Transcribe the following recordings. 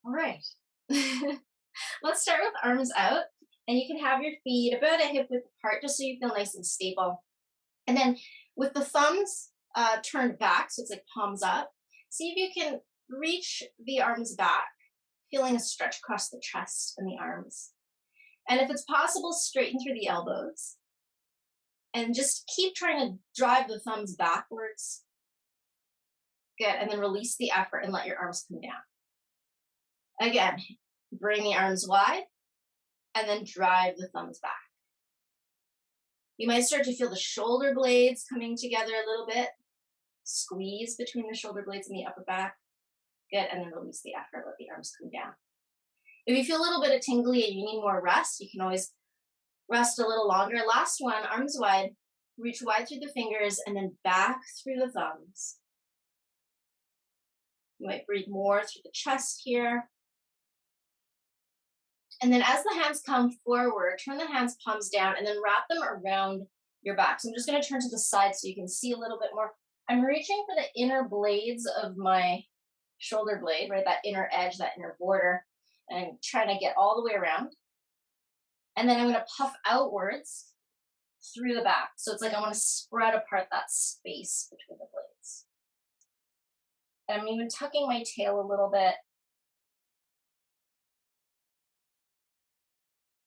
All right. Let's start with arms out. And you can have your feet about a hip width apart just so you feel nice and stable. And then with the thumbs turned back, so it's like palms up, see if you can reach the arms back, feeling a stretch across the chest and the arms. And if it's possible, straighten through the elbows and just keep trying to drive the thumbs backwards. Good. And then release the effort and let your arms come down. Again, bring the arms wide and then drive the thumbs back. You might start to feel the shoulder blades coming together a little bit. Squeeze between the shoulder blades and the upper back. Good. And then release the effort. Let the arms come down. If you feel a little bit of tingly and you need more rest, you can always rest a little longer. Last one, arms wide. Reach wide through the fingers and then back through the thumbs. You might breathe more through the chest here. And then as the hands come forward, turn the hands palms down and then wrap them around your back. So I'm just going to turn to the side so you can see a little bit more. I'm reaching for the inner blades of my shoulder blade, right? That inner edge, that inner border. And I'm trying to get all the way around. And then I'm going to puff outwards through the back. So it's like I want to spread apart that space between the blades. And I'm even tucking my tail a little bit.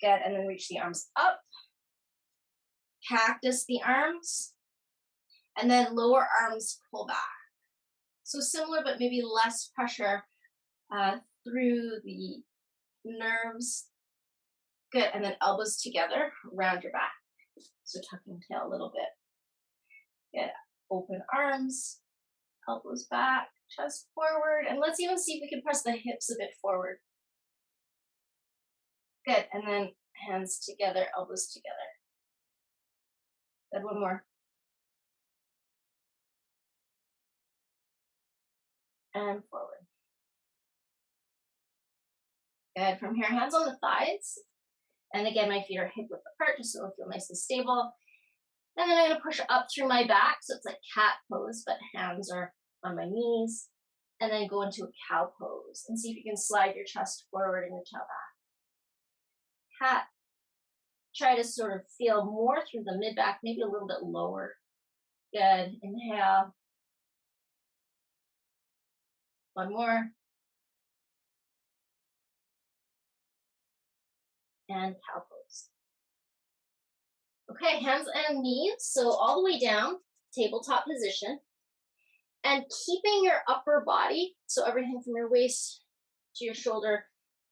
Good, and then reach the arms up. Cactus the arms. And then lower arms pull back. So similar, but maybe less pressure through the nerves. Good, and then elbows together around your back. So tucking tail a little bit. Good, open arms, elbows back, chest forward. And let's even see if we can press the hips a bit forward. Good, and then hands together, elbows together. Good, one more. And forward. Good, from here, hands on the thighs. And again, my feet are hip width apart just so it'll feel nice and stable. And then I'm gonna push up through my back, so it's like cat pose, but hands are on my knees. And then go into a cow pose and see if you can slide your chest forward and your tail back. Cat. Try to sort of feel more through the mid back, maybe a little bit lower. Good, inhale. One more. And cow pose. Okay, hands and knees, so all the way down, tabletop position. And keeping your upper body, so everything from your waist to your shoulder,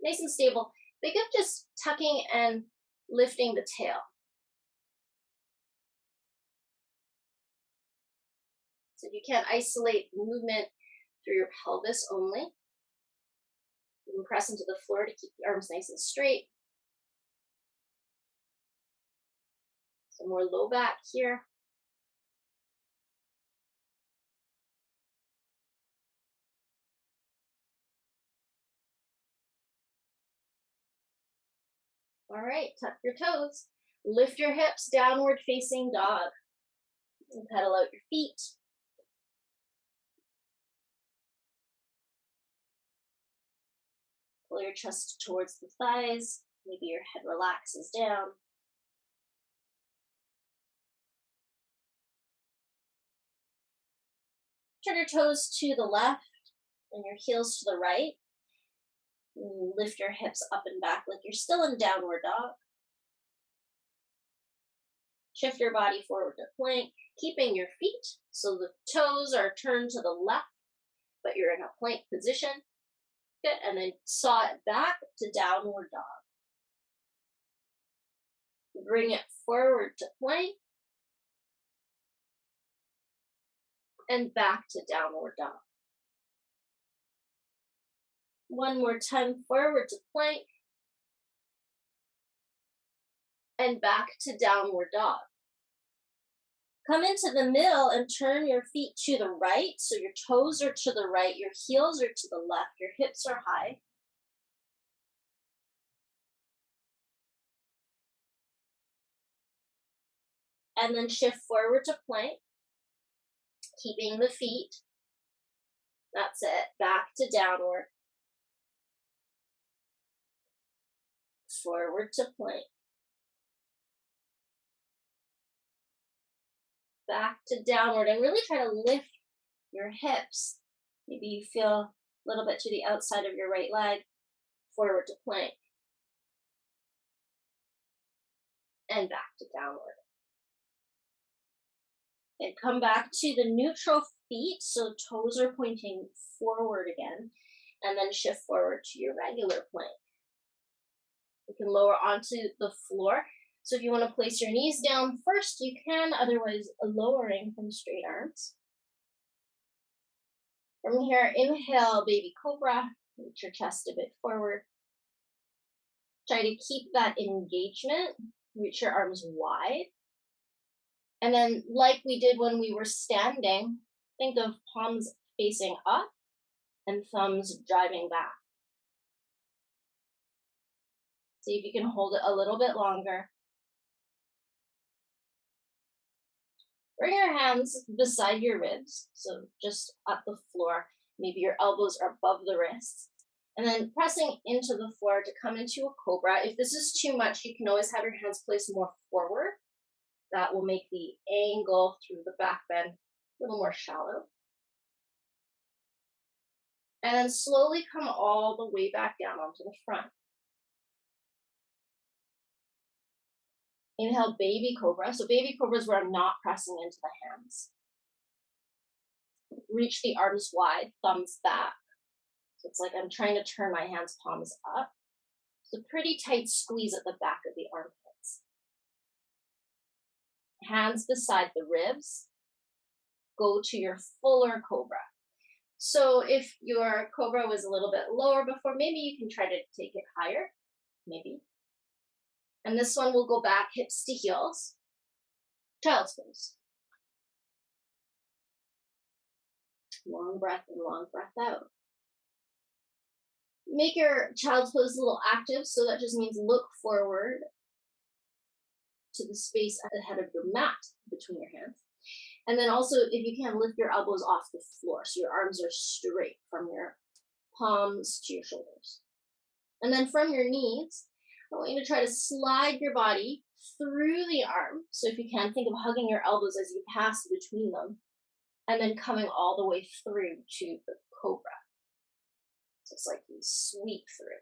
nice and stable. Think of just tucking and lifting the tail. So if you can't isolate movement through your pelvis only, you can press into the floor to keep the arms nice and straight. So more low back here. All right, tuck your toes. Lift your hips, downward facing dog. And pedal out your feet. Pull your chest towards the thighs. Maybe your head relaxes down. Turn your toes to the left and your heels to the right. And lift your hips up and back like you're still in downward dog. Shift your body forward to plank, keeping your feet so the toes are turned to the left, but you're in a plank position. Good, and then saw it back to downward dog. Bring it forward to plank. And back to downward dog. One more time, forward to plank. And back to downward dog. Come into the middle and turn your feet to the right. So your toes are to the right, your heels are to the left, your hips are high. And then shift forward to plank, keeping the feet. That's it, back to downward. forward to plank, back to downward, and really try to lift your hips. Maybe you feel a little bit to the outside of your right leg, forward to plank, and back to downward. And come back to the neutral feet, so toes are pointing forward again, and then shift forward to your regular plank. You can lower onto the floor. So if you want to place your knees down first, you can, otherwise lowering from straight arms. From here, inhale, baby cobra, reach your chest a bit forward. Try to keep that engagement, reach your arms wide. And then, like we did when we were standing, think of palms facing up and thumbs driving back. See if you can hold it a little bit longer. Bring your hands beside your ribs, so just at the floor. Maybe your elbows are above the wrists. And then pressing into the floor to come into a cobra. If this is too much, you can always have your hands placed more forward. That will make the angle through the back bend a little more shallow. And then slowly come all the way back down onto the front. Inhale, baby cobra. So baby cobra is where I'm not pressing into the hands. Reach the arms wide, thumbs back. So it's like I'm trying to turn my hands palms up. So pretty tight squeeze at the back of the armpits. Hands beside the ribs. Go to your fuller cobra. So if your cobra was a little bit lower before, maybe you can try to take it higher, maybe. And this one will go back hips to heels. Child's pose. Long breath in, long breath out. Make your child's pose a little active, so that just means look forward to the space ahead of your mat between your hands. And then also, if you can, lift your elbows off the floor so your arms are straight from your palms to your shoulders. And then from your knees, I want you to try to slide your body through the arm. So if you can, think of hugging your elbows as you pass between them, and then coming all the way through to the cobra. So it's like you sweep through.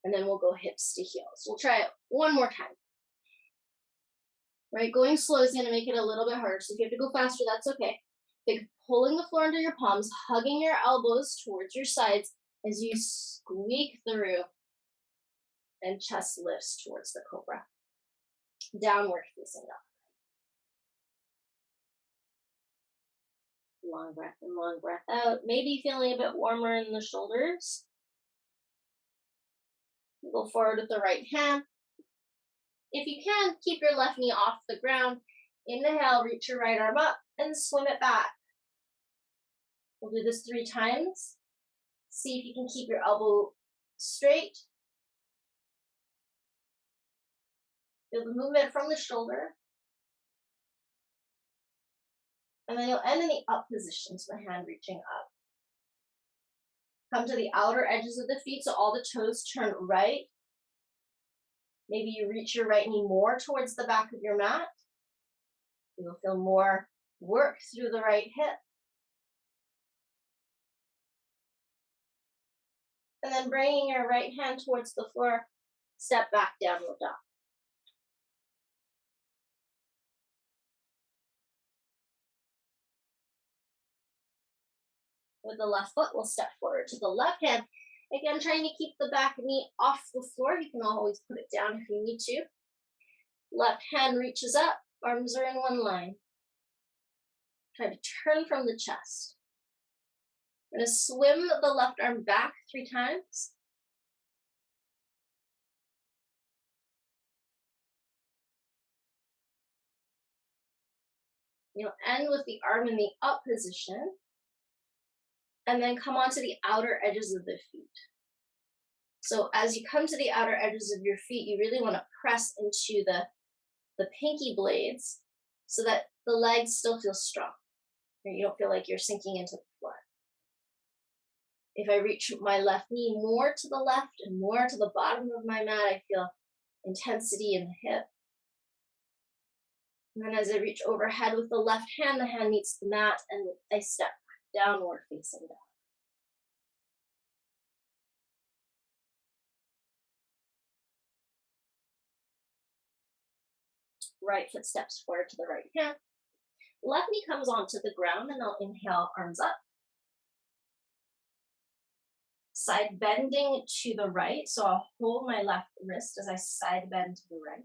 And then we'll go hips to heels. We'll try it one more time. Right, going slow is going to make it a little bit harder. So if you have to go faster, that's okay. Think pulling the floor under your palms, hugging your elbows towards your sides as you squeak through, and chest lifts towards the cobra. Downward facing dog. Long breath in, long breath out. Maybe feeling a bit warmer in the shoulders. Go forward with the right hand. If you can, keep your left knee off the ground. Inhale, reach your right arm up and swim it back. We'll do this 3 times. See if you can keep your elbow straight. Feel the movement from the shoulder. And then you'll end in the up position, so the hand reaching up. Come to the outer edges of the feet, so all the toes turn right. Maybe you reach your right knee more towards the back of your mat. You'll feel more work through the right hip. And then bringing your right hand towards the floor, step back, downward dog. With the left foot, we'll step forward to the left hand. Again, trying to keep the back knee off the floor. You can always put it down if you need to. Left hand reaches up, arms are in one line. Try to turn from the chest. We're going to swim the left arm back 3 times. You'll end with the arm in the up position. And then come onto the outer edges of the feet. So as you come to the outer edges of your feet, you really want to press into the pinky blades so that the legs still feel strong. You don't feel like you're sinking into the floor. If I reach my left knee more to the left and more to the bottom of my mat, I feel intensity in the hip. And then as I reach overhead with the left hand, the hand meets the mat, and I step downward facing dog. Right foot steps forward to the right hand. Left knee comes onto the ground, and I'll inhale, arms up. Side bending to the right, so I'll hold my left wrist as I side bend to the right.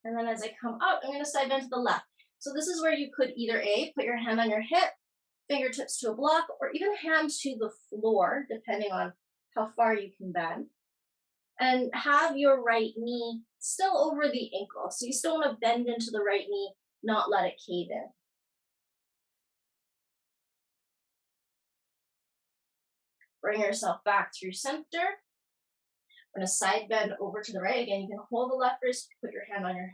And then as I come up, I'm going to side bend to the left. So this is where you could either A, put your hand on your hip, fingertips to a block, or even hand to the floor, depending on how far you can bend. And have your right knee still over the ankle. So you still want to bend into the right knee, not let it cave in. Bring yourself back through center. We're going to side bend over to the right. Again, you can hold the left wrist, put your hand on your hip.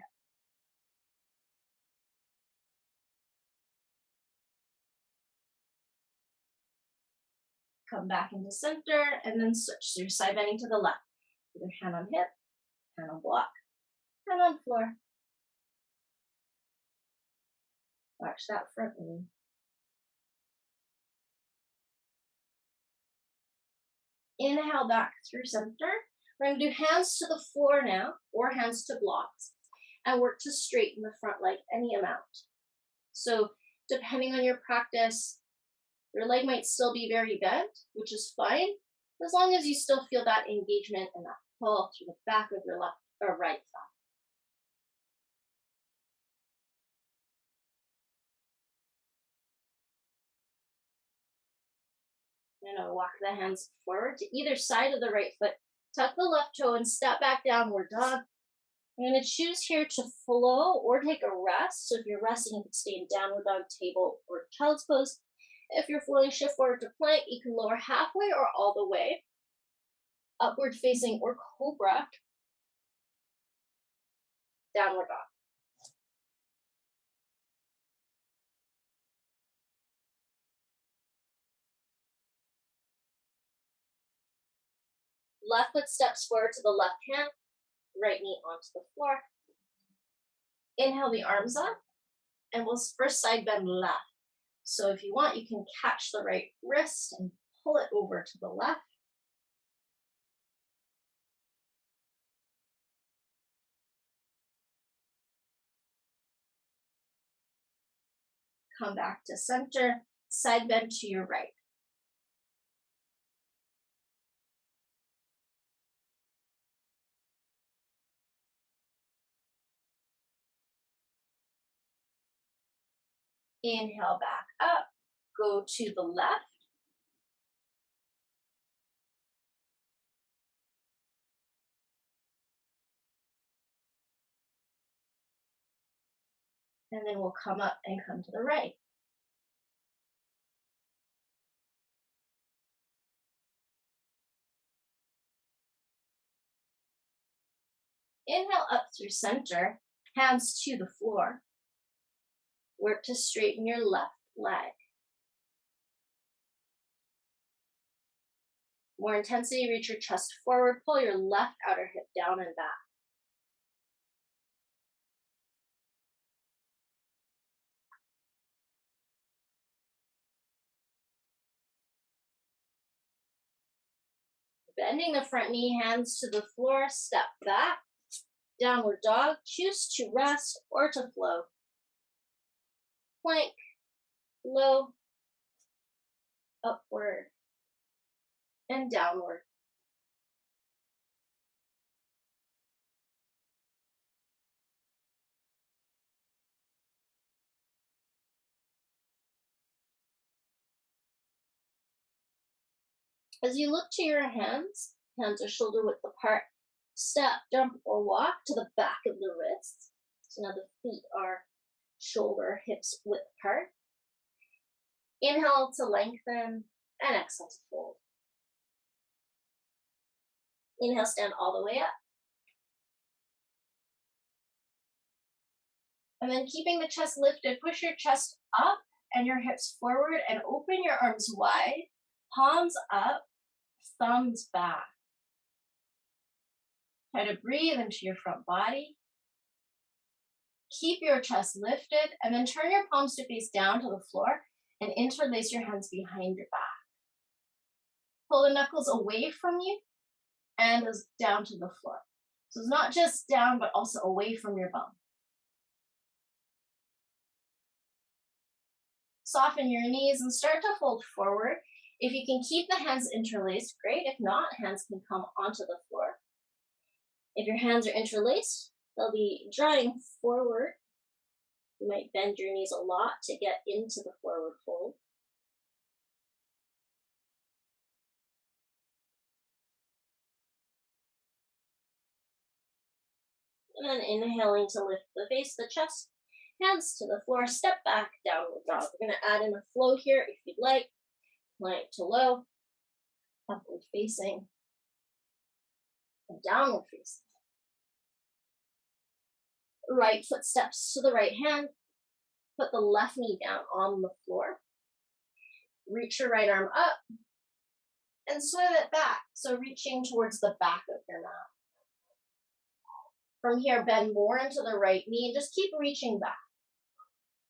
Come back into center and then switch. So you're side bending to the left. Either hand on hip, hand on block, hand on floor. Watch that front knee. Inhale back through center. We're going to do hands to the floor now, or hands to blocks, and work to straighten the front leg any amount. So depending on your practice, your leg might still be very bent, which is fine, as long as you still feel that engagement and that pull through the back of your left or right thigh. I'm going to walk the hands forward to either side of the right foot, tuck the left toe and step back downward dog. I'm going to choose here to flow or take a rest. So if you're resting, you can stay in downward dog, table, or child's pose. If you're flowing, shift forward to plank. You can lower halfway or all the way. Upward facing or cobra. Downward dog. Left foot steps forward to the left hand. Right knee onto the floor. Inhale the arms up. And we'll first side bend left. So if you want, you can catch the right wrist and pull it over to the left. Come back to center, side bend to your right. Inhale back up, go to the left. And then we'll come up and come to the right. Inhale up through center, hands to the floor. Work to straighten your left leg. More intensity, reach your chest forward, pull your left outer hip down and back. Bending the front knee, hands to the floor, step back. Downward dog, choose to rest or to flow. Plank, low, upward, and downward. As you look to your hands, hands are shoulder width apart. Step, jump, or walk to the back of the wrists. So now the feet are shoulder, hips width apart. Inhale to lengthen and exhale to fold. Inhale, stand all the way up. And then keeping the chest lifted, push your chest up and your hips forward and open your arms wide, palms up, thumbs back. Try to breathe into your front body. Keep your chest lifted and then turn your palms to face down to the floor and interlace your hands behind your back. Pull the knuckles away from you and down to the floor. So it's not just down, but also away from your bum. Soften your knees and start to fold forward. If you can keep the hands interlaced, great. If not, hands can come onto the floor. If your hands are interlaced, they'll be drawing forward. You might bend your knees a lot to get into the forward fold. And then inhaling to lift the face, the chest, hands to the floor, step back, downward dog. We're going to add in a flow here if you'd like. Plank to low, upward facing, and downward facing. Right foot steps to the right hand. Put the left knee down on the floor. Reach your right arm up and swim it back. So reaching towards the back of your mat. From here, bend more into the right knee and just keep reaching back.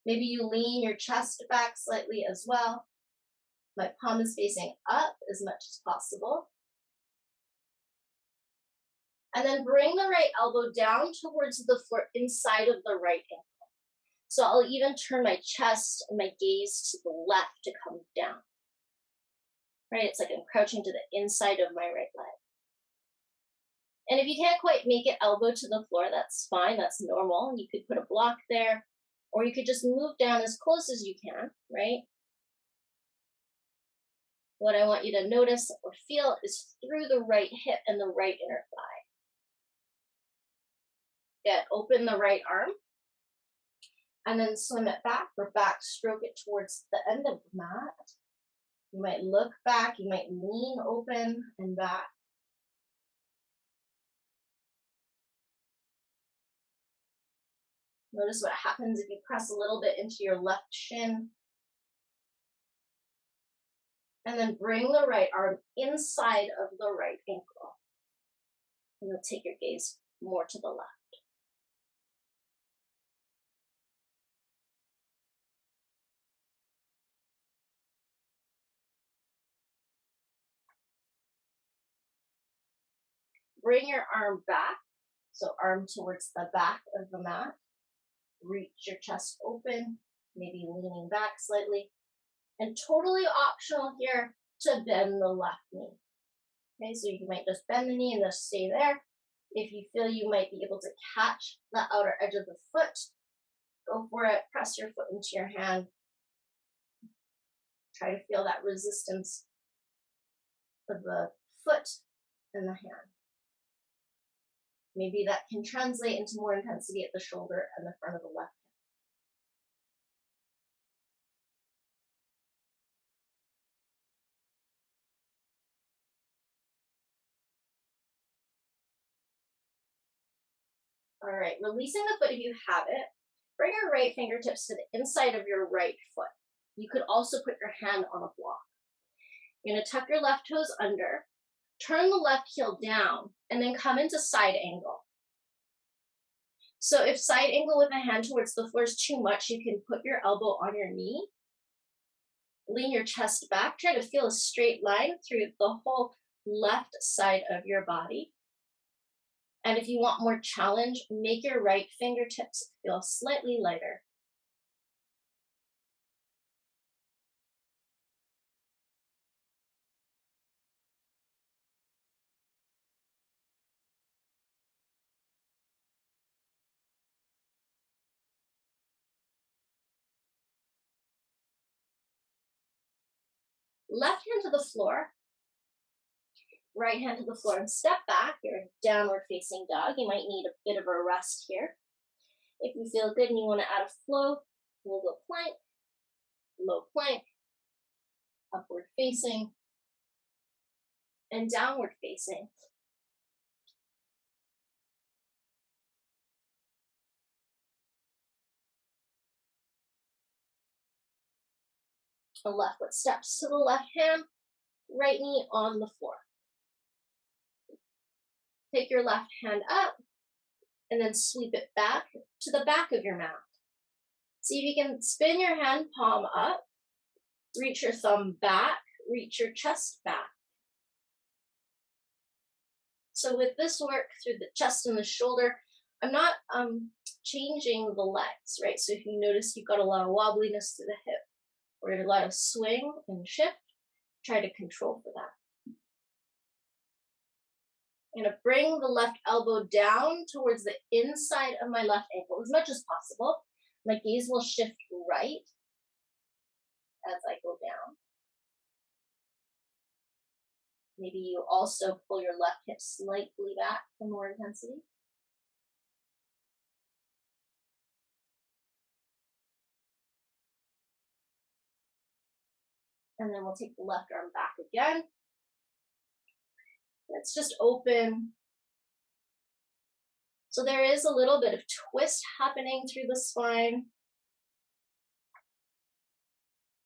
Maybe you lean your chest back slightly as well. My palm is facing up as much as possible. And then bring the right elbow down towards the floor inside of the right ankle. So I'll even turn my chest and my gaze to the left to come down. Right, it's like I'm crouching to the inside of my right leg. And if you can't quite make it elbow to the floor, that's fine, that's normal. You could put a block there, or you could just move down as close as you can, right? What I want you to notice or feel is through the right hip and the right inner thigh. Get open the right arm, and then swim it back or back stroke it towards the end of the mat. You might look back, you might lean open and back. Notice what happens if you press a little bit into your left shin. And then bring the right arm inside of the right ankle. And you'll take your gaze more to the left. Bring your arm back, so arm towards the back of the mat. Reach your chest open, maybe leaning back slightly. And totally optional here to bend the left knee. Okay, so you might just bend the knee and just stay there. If you feel you might be able to catch the outer edge of the foot, go for it. Press your foot into your hand. Try to feel that resistance of the foot and the hand. Maybe that can translate into more intensity at the shoulder and the front of the left hip. All right, releasing the foot if you have it. Bring your right fingertips to the inside of your right foot. You could also put your hand on a block. You're going to tuck your left toes under, turn the left heel down, and then come into side angle. So if side angle with a hand towards the floor is too much, you can put your elbow on your knee. Lean your chest back. Try to feel a straight line through the whole left side of your body. And if you want more challenge, make your right fingertips feel slightly lighter. Left hand to the floor, right hand to the floor, and step back. You're in downward facing dog. You might need a bit of a rest here. If you feel good and you want to add a flow, we'll go plank, low plank, upward facing, and downward facing. A left foot steps to the left hand, right knee on the floor. Take your left hand up and then sweep it back to the back of your mat. See if you can spin your hand palm up, reach your thumb back, reach your chest back. So with this work through the chest and the shoulder, I'm not changing the legs, right? So if you notice you've got a lot of wobbliness through the hip or a lot of swing and shift, try to control for that. I'm going to bring the left elbow down towards the inside of my left ankle as much as possible. My gaze will shift right as I go down. Maybe you also pull your left hip slightly back for more intensity. And then we'll take the left arm back again. Let's just open. So there is a little bit of twist happening through the spine.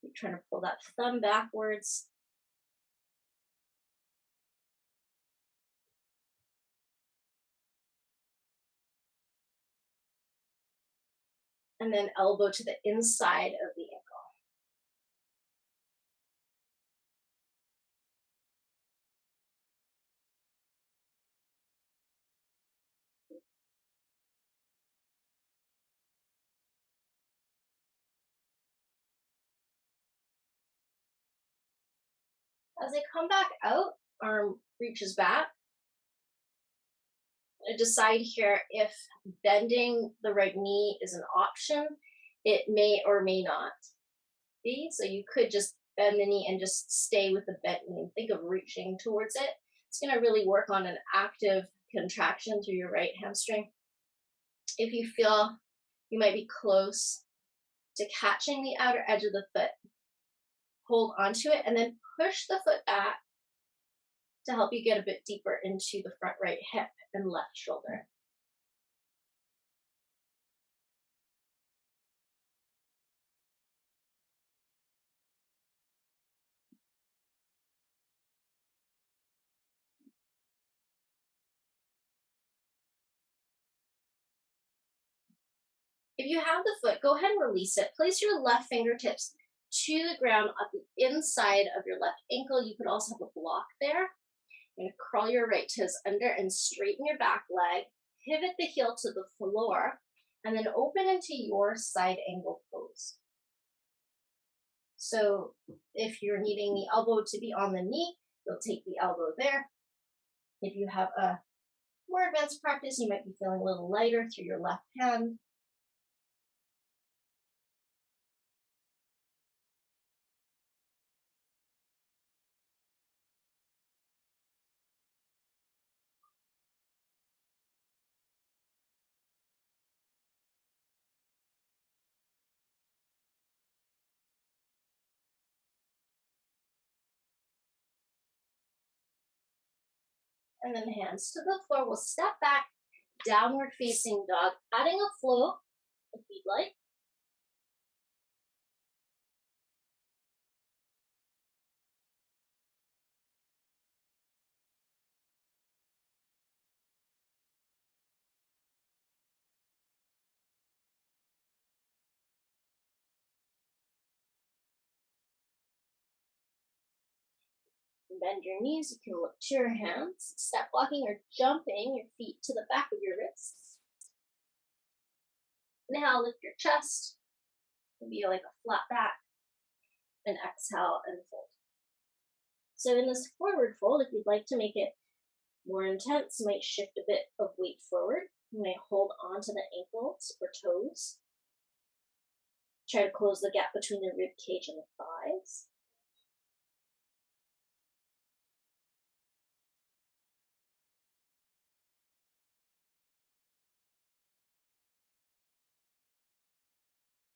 You're trying to pull that thumb backwards. And then elbow to the inside of the ankle. As I come back out, arm reaches back. I decide here if bending the right knee is an option. It may or may not be. So you could just bend the knee and just stay with the bent knee and think of reaching towards it. It's going to really work on an active contraction through your right hamstring. If you feel you might be close to catching the outer edge of the foot, hold onto it and then push the foot back to help you get a bit deeper into the front right hip and left shoulder. If you have the foot, go ahead and release it. Place your left fingertips to the ground at the inside of your left ankle. You could also have a block there. You're going to crawl your right toes under and straighten your back leg. Pivot the heel to the floor and then open into your side angle pose. So if you're needing the elbow to be on the knee, you'll take the elbow there. If you have a more advanced practice, you might be feeling a little lighter through your left hand. And then hands to the floor. We'll step back, downward facing dog, adding a flow if you'd like. Bend your knees, you can look to your hands, step walking or jumping your feet to the back of your wrists. Inhale, lift your chest, maybe like a flat back, and exhale and fold. So in this forward fold, if you'd like to make it more intense, you might shift a bit of weight forward. You may hold on to the ankles or toes. Try to close the gap between the rib cage and the thighs.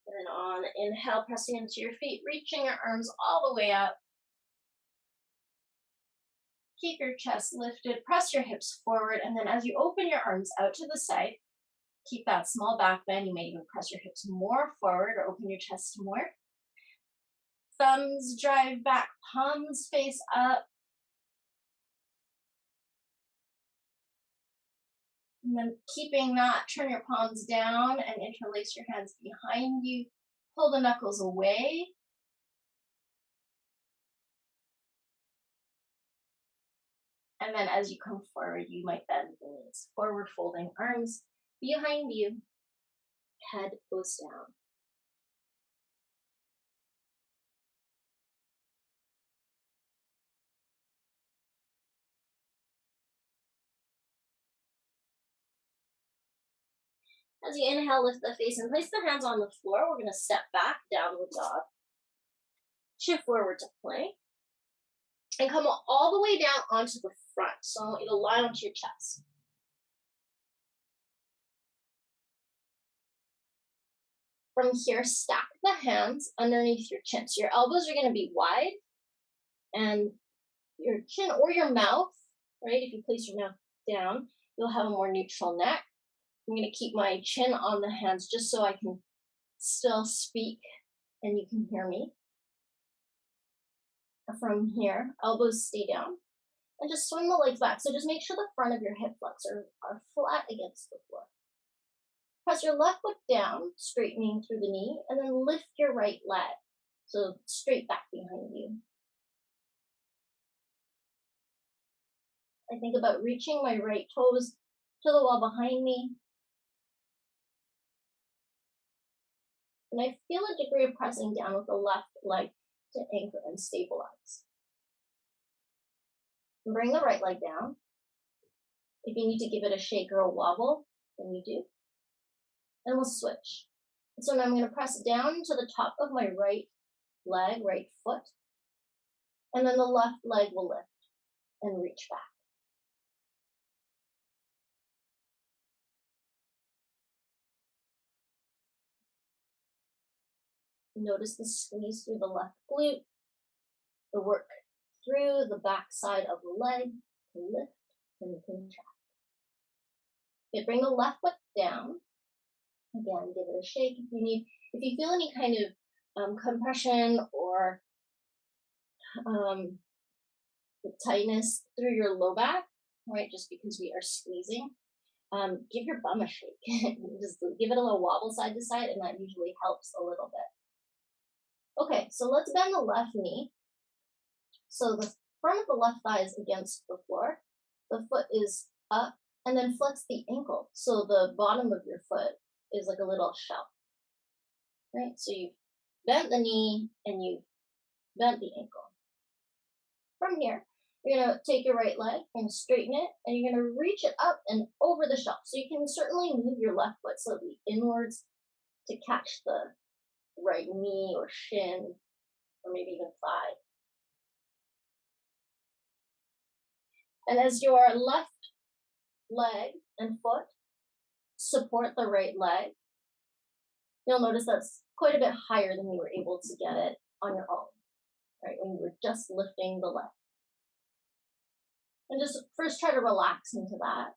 And then on the inhale, pressing into your feet, reaching your arms all the way up. Keep your chest lifted, press your hips forward, and then as you open your arms out to the side, keep that small back bend. You may even press your hips more forward or open your chest more. Thumbs drive back, palms face up. And then keeping that, turn your palms down and interlace your hands behind you. Pull the knuckles away. And then as you come forward, you might bend the knees. Forward folding arms behind you. Head goes down. As you inhale, lift the face and place the hands on the floor. We're going to step back, downward dog. Shift forward to plank. And come all the way down onto the front. So I want you to lie onto your chest. From here, stack the hands underneath your chin. So your elbows are going to be wide, and your chin or your mouth, right? If you place your mouth down, you'll have a more neutral neck. I'm going to keep my chin on the hands just so I can still speak and you can hear me. From here, elbows stay down, and just swing the legs back. So just make sure the front of your hip flexors are flat against the floor. Press your left foot down, straightening through the knee, and then lift your right leg. So straight back behind you. I think about reaching my right toes to the wall behind me. And I feel a degree of pressing down with the left leg to anchor and stabilize. And bring the right leg down. If you need to give it a shake or a wobble, then you do. And we'll switch. So now I'm going to press down to the top of my right leg, right foot, and then the left leg will lift and reach back. Notice the squeeze through the left glute, the work through the back side of the leg to lift and contract. Okay, bring the left foot down. Again, give it a shake if you need. If you feel any kind of compression or tightness through your low back, right, just because we are squeezing, give your bum a shake. Just give it a little wobble side to side, and that usually helps a little bit. Okay, so let's bend the left knee. So the front of the left thigh is against the floor. The foot is up, and then flex the ankle. So the bottom of your foot is like a little shell, right? So you've bent the knee and you've bent the ankle. From here, you're going to take your right leg and straighten it, and you're going to reach it up and over the shelf. So you can certainly move your left foot slightly inwards to catch the right knee or shin, or maybe even thigh. And as your left leg and foot support the right leg, you'll notice that's quite a bit higher than you were able to get it on your own, right? When you were just lifting the leg. And just first try to relax into that.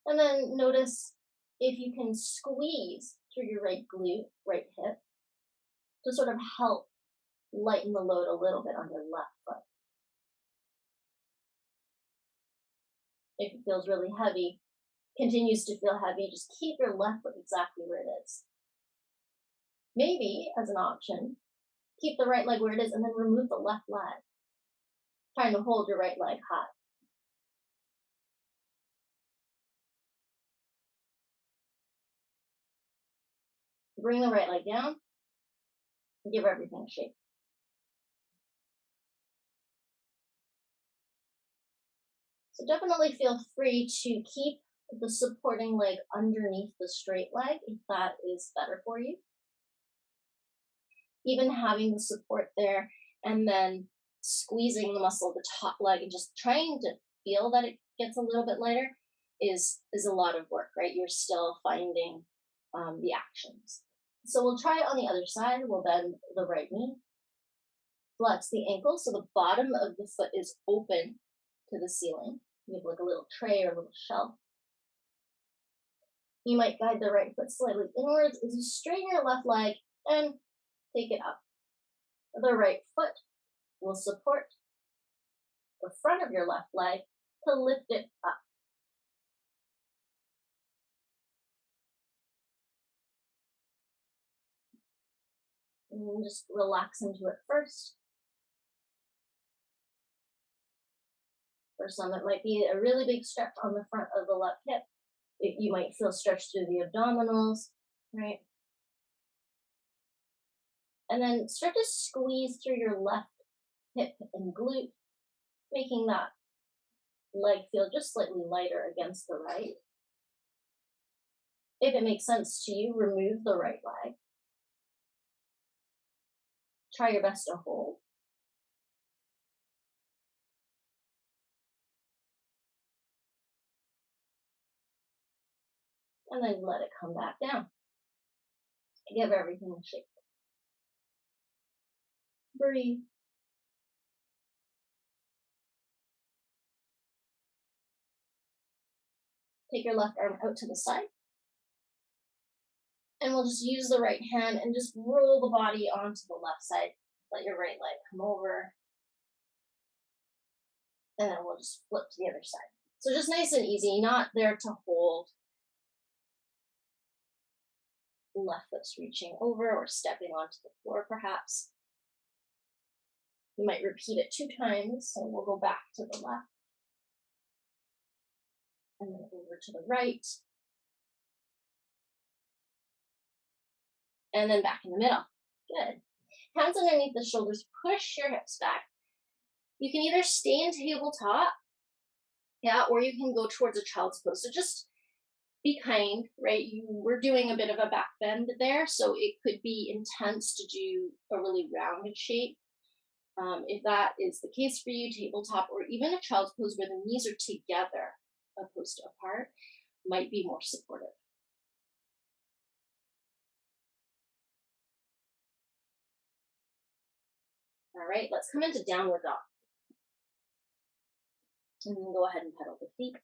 And then notice if you can squeeze through your right glute, right hip, to sort of help lighten the load a little bit on your left foot. If it feels really heavy, continues to feel heavy, just keep your left foot exactly where it is. Maybe, as an option, keep the right leg where it is and then remove the left leg, trying to hold your right leg high. Bring the right leg down and give everything a shake. So definitely feel free to keep the supporting leg underneath the straight leg if that is better for you. Even having the support there and then squeezing the muscle of the top leg and just trying to feel that it gets a little bit lighter is a lot of work, right? You're still finding the actions. So we'll try it on the other side. We'll bend the right knee, flex the ankle so the bottom of the foot is open to the ceiling. You have like a little tray or a little shelf. You might guide the right foot slightly inwards as you straighten your left leg and take it up. The right foot will support the front of your left leg to lift it up. And just relax into it first. For some, it might be a really big stretch on the front of the left hip. You might feel stretched through the abdominals, right? And then start to squeeze through your left hip and glute, making that leg feel just slightly lighter against the right. If it makes sense to you, remove the right leg. Try your best to hold. And then let it come back down. Give everything a shake. Breathe. Take your left arm out to the side. And we'll just use the right hand and just roll the body onto the left side. Let your right leg come over. And then we'll just flip to the other side. So just nice and easy, not there to hold. Left foot's reaching over or stepping onto the floor perhaps. You might repeat it 2 times, so we'll go back to the left. And then over to the right. And then back in the middle. Good. Hands underneath the shoulders, push your hips back. You can either stay in tabletop, yeah, or you can go towards a child's pose. So just be kind, right? We're doing a bit of a back bend there, so it could be intense to do a really rounded shape. If that is the case for you, tabletop or even a child's pose where the knees are together opposed to apart might be more supportive. All right, let's come into downward dog. And then go ahead and pedal the feet.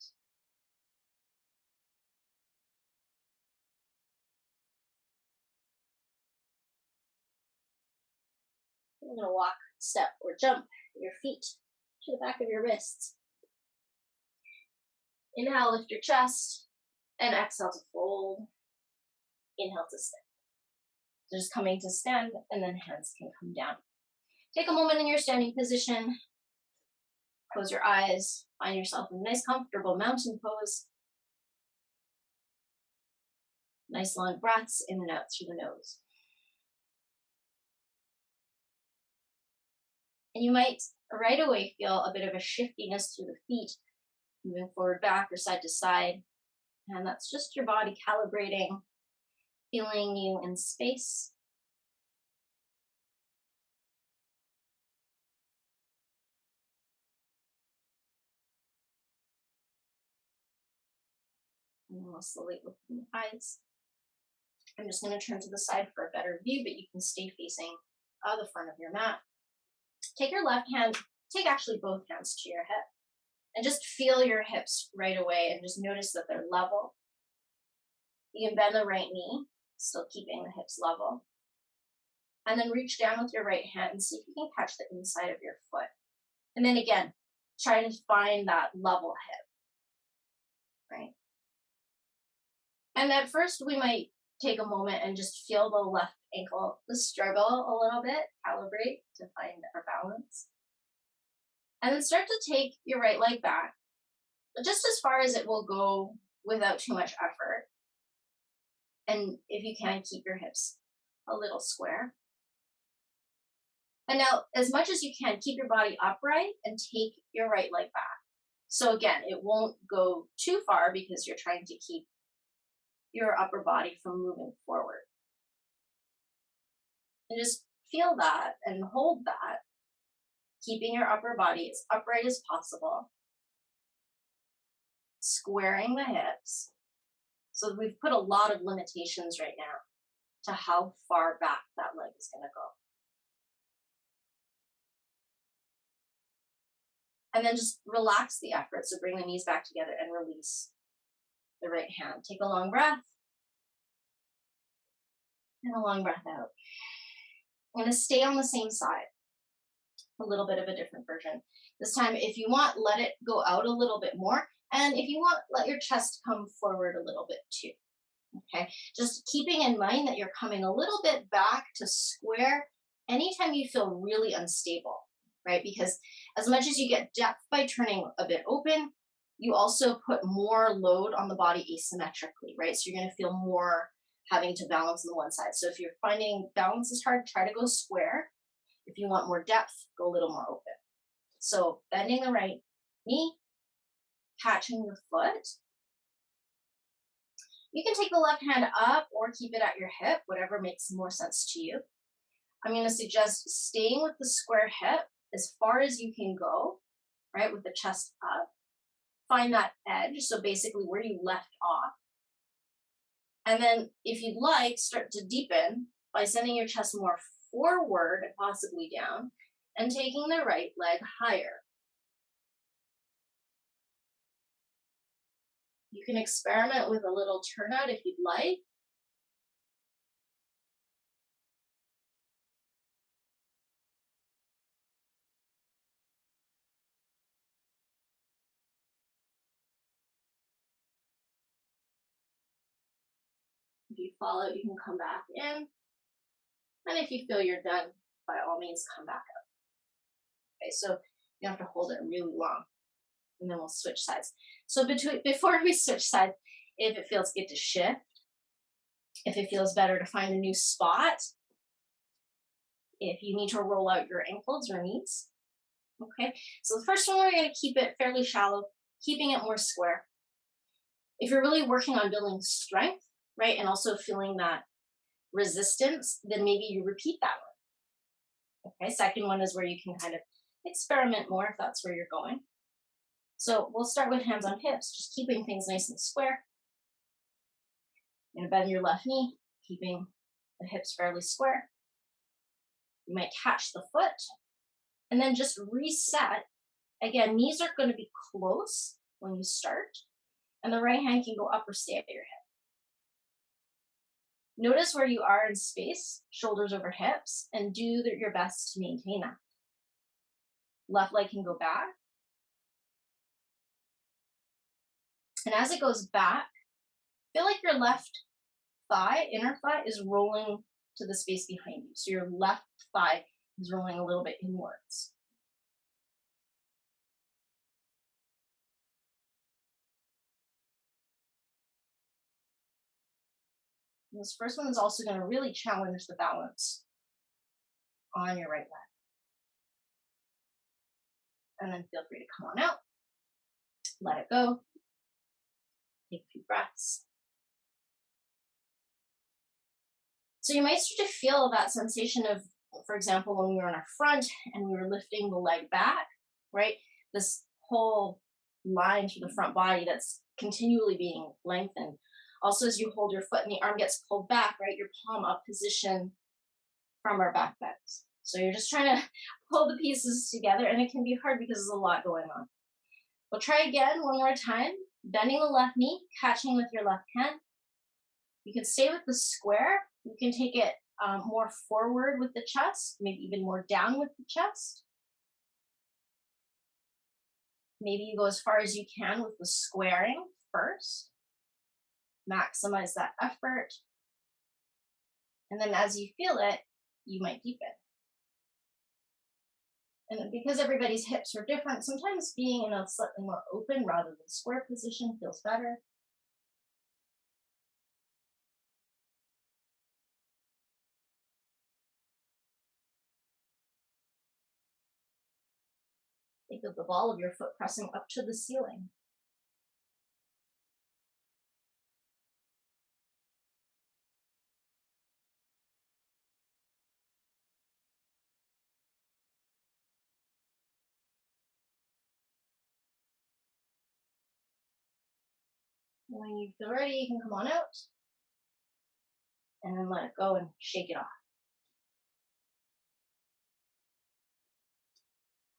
You're going to walk, step, or jump your feet to the back of your wrists. Inhale, lift your chest, and exhale to fold. Inhale to stand. So just coming to stand, and then hands can come down. Take a moment in your standing position. Close your eyes. Find yourself in a nice, comfortable mountain pose. Nice long breaths in and out through the nose. And you might right away feel a bit of a shiftiness through the feet, moving forward, back, or side to side. And that's just your body calibrating, feeling you in space. And then we'll slowly open the eyes. I'm just going to turn to the side for a better view, but you can stay facing the front of your mat. Take your left hand, take actually both hands to your hip, and just feel your hips right away and just notice that they're level. You can bend the right knee, still keeping the hips level. And then reach down with your right hand and see if you can catch the inside of your foot. And then again, try to find that level hip, right? And at first we might take a moment and just feel the left ankle struggle a little bit, calibrate to find our balance. And then start to take your right leg back, just as far as it will go without too much effort. And if you can, keep your hips a little square. And now, as much as you can, keep your body upright and take your right leg back. So again, it won't go too far because you're trying to keep your upper body from moving forward. And just feel that and hold that, keeping your upper body as upright as possible, squaring the hips. So we've put a lot of limitations right now to how far back that leg is going to go. And then just relax the effort. So bring the knees back together and release the right hand. Take a long breath. And a long breath out. I'm going to stay on the same side, a little bit of a different version. This time, if you want, let it go out a little bit more. And if you want, let your chest come forward a little bit too. Okay, just keeping in mind that you're coming a little bit back to square anytime you feel really unstable, right? Because as much as you get depth by turning a bit open, you also put more load on the body asymmetrically, right? So you're going to feel more having to balance on the one side. So if you're finding balance is hard, try to go square. If you want more depth, go a little more open. So bending the right knee, catching the foot. You can take the left hand up or keep it at your hip, whatever makes more sense to you. I'm going to suggest staying with the square hip as far as you can go, right, with the chest up. Find that edge, so basically where you left off. And then if you'd like, start to deepen by sending your chest more forward and possibly down and taking the right leg higher. You can experiment with a little turnout if you'd like. If you fall out, you can come back in. And if you feel you're done, by all means, come back up. Okay, so you have to hold it really long. And then we'll switch sides. So before we switch sides, if it feels good to shift, if it feels better to find a new spot, if you need to roll out your ankles or knees. Okay, so the first one, we're going to keep it fairly shallow, keeping it more square. If you're really working on building strength, right, and also feeling that resistance, then maybe you repeat that one. Okay, second one is where you can kind of experiment more if that's where you're going. So we'll start with hands on hips, just keeping things nice and square. You're going to bend your left knee, keeping the hips fairly square. You might catch the foot and then just reset. Again, knees are going to be close when you start, and the right hand can go up or stay at your hip. Notice where you are in space, shoulders over hips, and do your best to maintain that. Left leg can go back. And as it goes back, feel like your left thigh, inner thigh, is rolling to the space behind you. So your left thigh is rolling a little bit inwards. And this first one is also going to really challenge the balance on your right leg. And then feel free to come on out, let it go, take a few breaths. So you might start to feel that sensation of, for example, when we were on our front and we were lifting the leg back, right? This whole line through the front body that's continually being lengthened. Also, as you hold your foot and the arm gets pulled back, right? Your palm up position from our back bends. So you're just trying to pull the pieces together, and it can be hard because there's a lot going on. We'll try again one more time, bending the left knee, catching with your left hand. You can stay with the square. You can take it more forward with the chest, maybe even more down with the chest. Maybe you go as far as you can with the squaring first. Maximize that effort. And then as you feel it, you might deepen. And because everybody's hips are different, sometimes being in a slightly more open rather than square position feels better. Think of the ball of your foot pressing up to the ceiling. When you feel ready, you can come on out and then let it go and shake it off.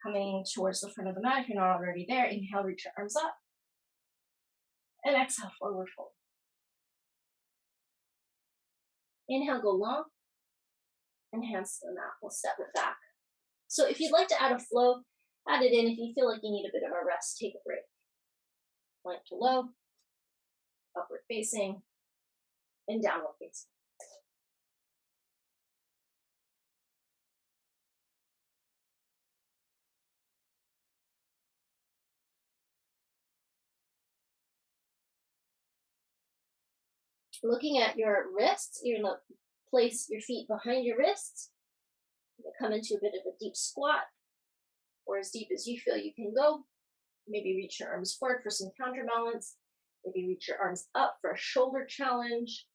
Coming towards the front of the mat, if you're not already there, inhale, reach your arms up. And exhale, forward fold. Inhale, go long. enhance the mat. We'll step it back. So if you'd like to add a flow, add it in. If you feel like you need a bit of a rest, take a break. Plank to low, upward facing, and downward facing. Looking at your wrists, you're going to place your feet behind your wrists. You're going to come into a bit of a deep squat, or as deep as you feel you can go. Maybe reach your arms forward for some counterbalance. Maybe reach your arms up for a shoulder challenge.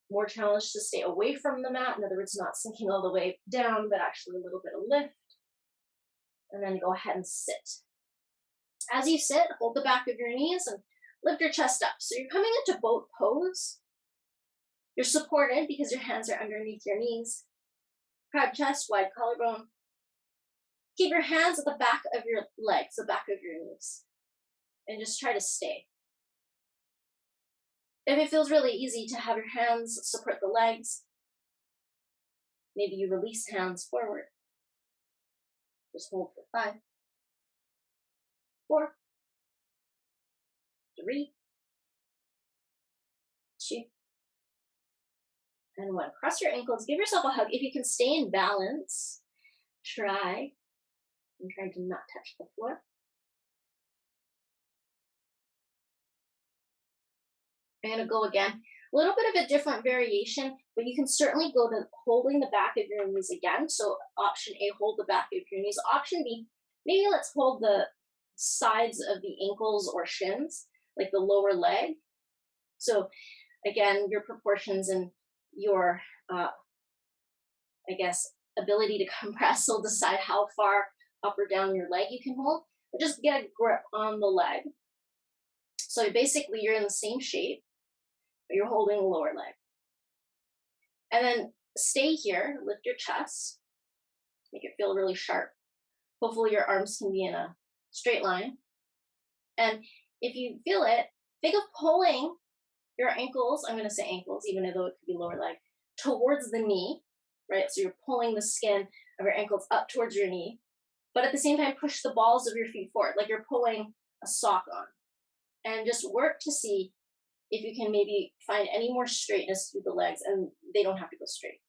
More challenge to stay away from the mat. In other words, not sinking all the way down, but actually a little bit of lift. And then go ahead and sit. As you sit, hold the back of your knees and lift your chest up. So you're coming into boat pose. You're supported because your hands are underneath your knees. Proud chest, wide collarbone. Keep your hands at the back of your legs, the back of your knees. And just try to stay. If it feels really easy to have your hands support the legs, maybe you release hands forward. Just hold for 5, 4, 3, 2, and 1. Cross your ankles, give yourself a hug. If you can stay in balance, try. I'm trying to not touch the floor. I'm going to go again. A little bit of a different variation, but you can certainly go to holding the back of your knees again. So option A, hold the back of your knees. Option B, maybe let's hold the sides of the ankles or shins, like the lower leg. So again, your proportions and your, I guess, ability to compress will decide how far up or down your leg you can hold. But just get a grip on the leg. So basically you're in the same shape, but you're holding the lower leg. And then stay here, lift your chest, make it feel really sharp. Hopefully your arms can be in a straight line. And if you feel it, think of pulling your ankles, I'm going to say ankles, even though it could be lower leg, towards the knee, right? So you're pulling the skin of your ankles up towards your knee, but at the same time, push the balls of your feet forward, like you're pulling a sock on. And just work to see if you can maybe find any more straightness through the legs, and they don't have to go straight.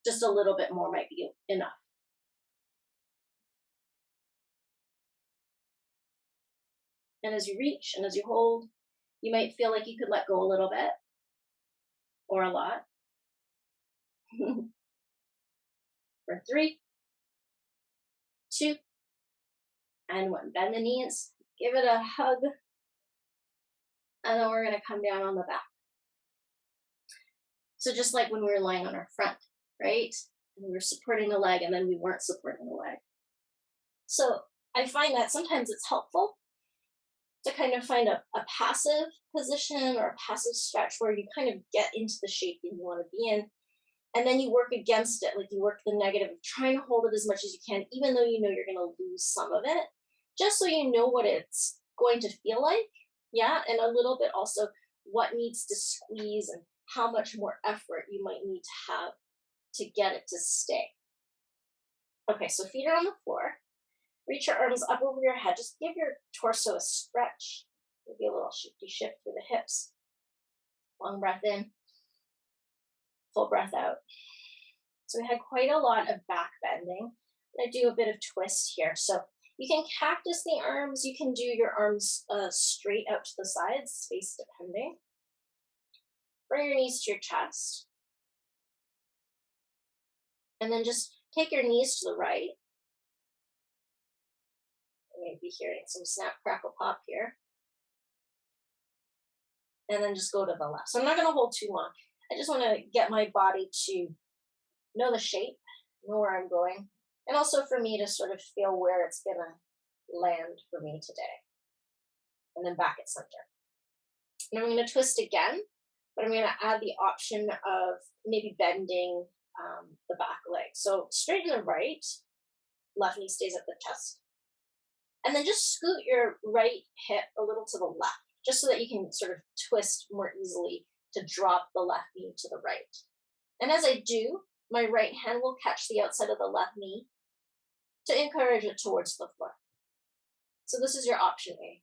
Just a little bit more might be enough. And as you reach and as you hold, you might feel like you could let go a little bit or a lot. For 3, 2, and 1. Bend the knees, give it a hug, and then we're going to come down on the back. So just like when we were lying on our front, right? And we were supporting the leg and then we weren't supporting the leg. So I find that sometimes it's helpful to kind of find a passive position or a passive stretch where you kind of get into the shape that you want to be in. And then you work against it, like you work the negative of trying to hold it as much as you can, even though you know you're going to lose some of it, just so you know what it's going to feel like. Yeah, and a little bit also what needs to squeeze and how much more effort you might need to have to get it to stay. Okay, so feet are on the floor. Reach your arms up over your head. Just give your torso a stretch. Maybe a little shifty shift through the hips. Long breath in. Full breath out. So we had quite a lot of back bending. I'm going to do a bit of twist here. So you can cactus the arms. You can do your arms straight out to the sides, space depending. Bring your knees to your chest. And then just take your knees to the right. You may be hearing some snap, crackle, pop here. And then just go to the left. So I'm not going to hold too long. I just want to get my body to know the shape, know where I'm going, and also for me to sort of feel where it's going to land for me today. And then back at center. And I'm going to twist again, but I'm going to add the option of maybe bending the back leg. So straighten the right, left knee stays at the chest. And then just scoot your right hip a little to the left, just so that you can sort of twist more easily to drop the left knee to the right. And as I do, my right hand will catch the outside of the left knee to encourage it towards the floor. So this is your option A.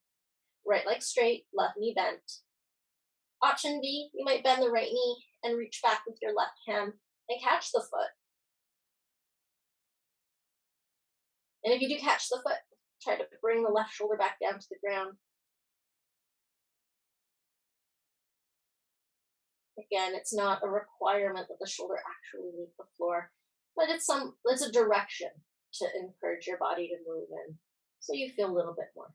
Right leg straight, left knee bent. Option B, you might bend the right knee and reach back with your left hand and catch the foot. And if you do catch the foot, try to bring the left shoulder back down to the ground. Again, it's not a requirement that the shoulder actually leave the floor, but it's a direction to encourage your body to move in, so you feel a little bit more.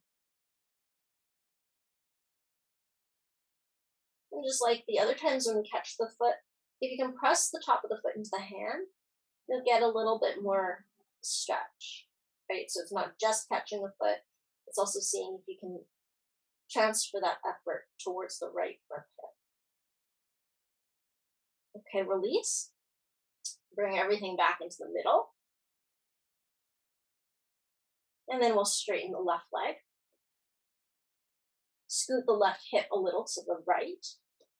And just like the other times when we catch the foot, if you can press the top of the foot into the hand, you'll get a little bit more stretch, right? So it's not just catching the foot, it's also seeing if you can transfer that effort towards the right front hip. Okay, release. Bring everything back into the middle. And then we'll straighten the left leg. Scoot the left hip a little to the right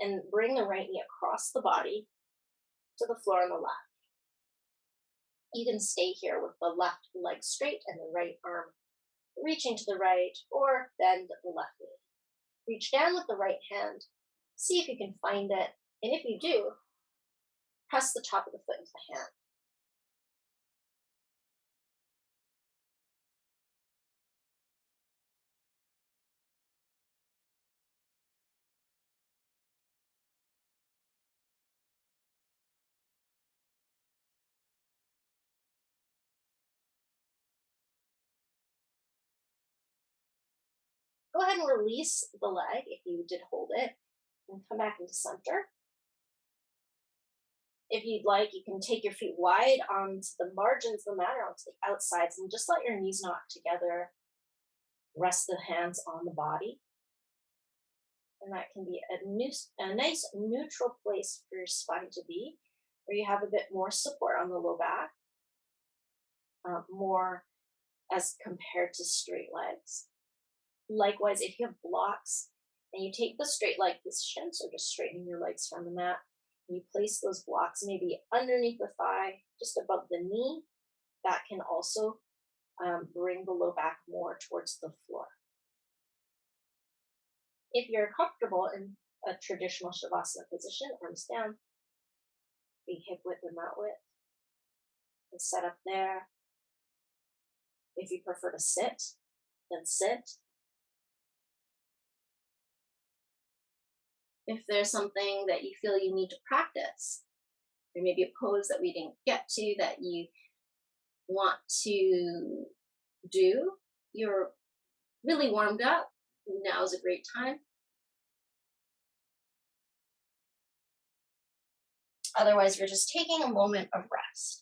and bring the right knee across the body to the floor on the left. You can stay here with the left leg straight and the right arm reaching to the right, or bend the left knee. Reach down with the right hand, see if you can find it, and if you do, press the top of the foot into the hand. Go ahead and release the leg if you did hold it, and come back into center. If you'd like, you can take your feet wide onto the margins of the mat or onto the outsides and just let your knees knock together. Rest the hands on the body. And that can be a nice neutral place for your spine to be, where you have a bit more support on the low back, more as compared to straight legs. Likewise, if you have blocks and you take the straight leg position, so just straightening your legs from the mat, and you place those blocks maybe underneath the thigh, just above the knee, that can also bring the low back more towards the floor. If you're comfortable in a traditional Shavasana position, arms down, be hip width and mat width, and set up there. If you prefer to sit, then sit. If there's something that you feel you need to practice, there may be a pose that we didn't get to that you want to do, you're really warmed up, now is a great time. Otherwise, we're just taking a moment of rest.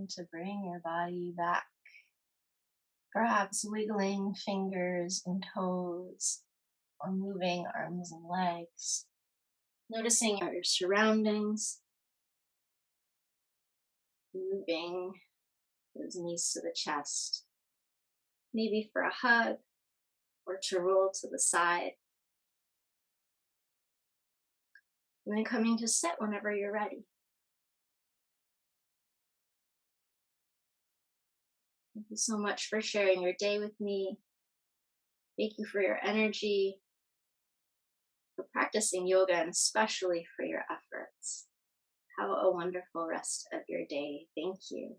begin to bring your body back, perhaps wiggling fingers and toes or moving arms and legs, noticing your surroundings, moving those knees to the chest, maybe for a hug or to roll to the side, and then coming to sit whenever you're ready. Thank you so much for sharing your day with me. Thank you for your energy, for practicing yoga, and especially for your efforts. Have a wonderful rest of your day. Thank you.